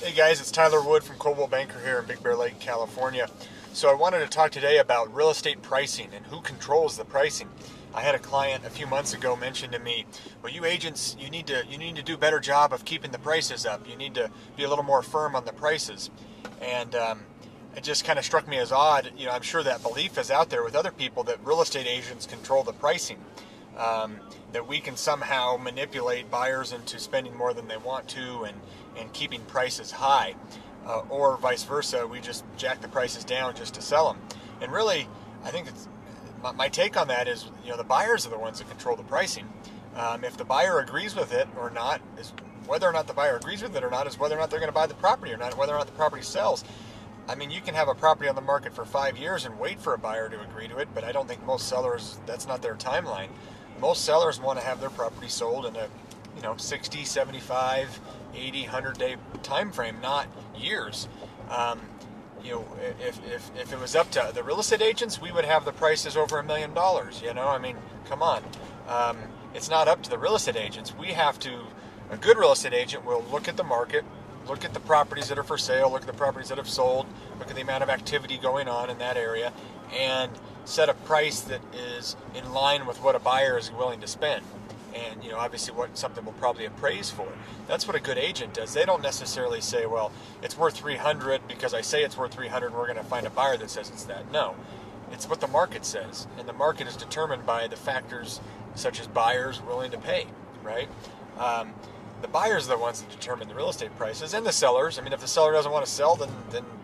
Hey guys, it's Tyler Wood from Coldwell Banker here in Big Bear Lake, California. So I wanted to talk today about real estate pricing and who controls the pricing. I had a client a few months ago mention to me, "Well, you agents, you need to do a better job of keeping the prices up. You need to be a little more firm on the prices." And it just kind of struck me as odd. I'm sure that belief is out there with other people that real estate agents control the pricing. That we can somehow manipulate buyers into spending more than they want to and keeping prices high, or vice versa. We just jack the prices down just to sell them. And really, I think my take on that is, the buyers are the ones that control the pricing. If the buyer agrees with it or not, is whether or not the buyer agrees with it or not is whether or not they're going to buy the property or not, whether or not the property sells. I mean, you can have a property on the market for 5 years and wait for a buyer to agree to it, but I don't think most sellers, that's not their timeline. Most sellers want to have their property sold in a 60, 75, 80, 100-day time frame, not years. If it was up to the real estate agents, we would have the prices over $1 million. I mean, come on. It's not up to the real estate agents. A good real estate agent will look at the market, look at the properties that are for sale, look at the properties that have sold, look at the amount of activity going on in that area, and set a price that is in line with what a buyer is willing to spend. And obviously what something will probably appraise for. That's what a good agent does. They don't necessarily say, well, it's worth 300 because I say it's worth 300 and we're going to find a buyer that says it's that. No, it's what the market says, and the market is determined by the factors such as buyers willing to pay, right? The buyers are the ones that determine the real estate prices, and the sellers. I mean, if the seller doesn't want to sell, then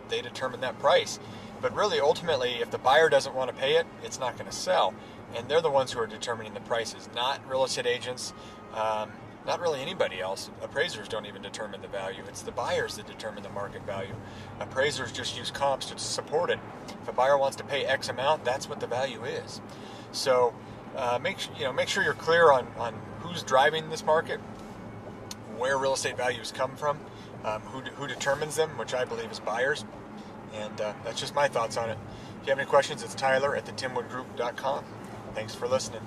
they determine that price. But really, ultimately, if the buyer doesn't want to pay it, it's not going to sell. And they're the ones who are determining the prices, not real estate agents, not really anybody else. Appraisers don't even determine the value. It's the buyers that determine the market value. Appraisers just use comps to support it. If a buyer wants to pay X amount, that's what the value is. So make sure you're clear on who's driving this market, where real estate values come from, who determines them, which I believe is buyers. And that's just my thoughts on it. If you have any questions, it's Tyler at thetimwoodgroup.com. Thanks for listening.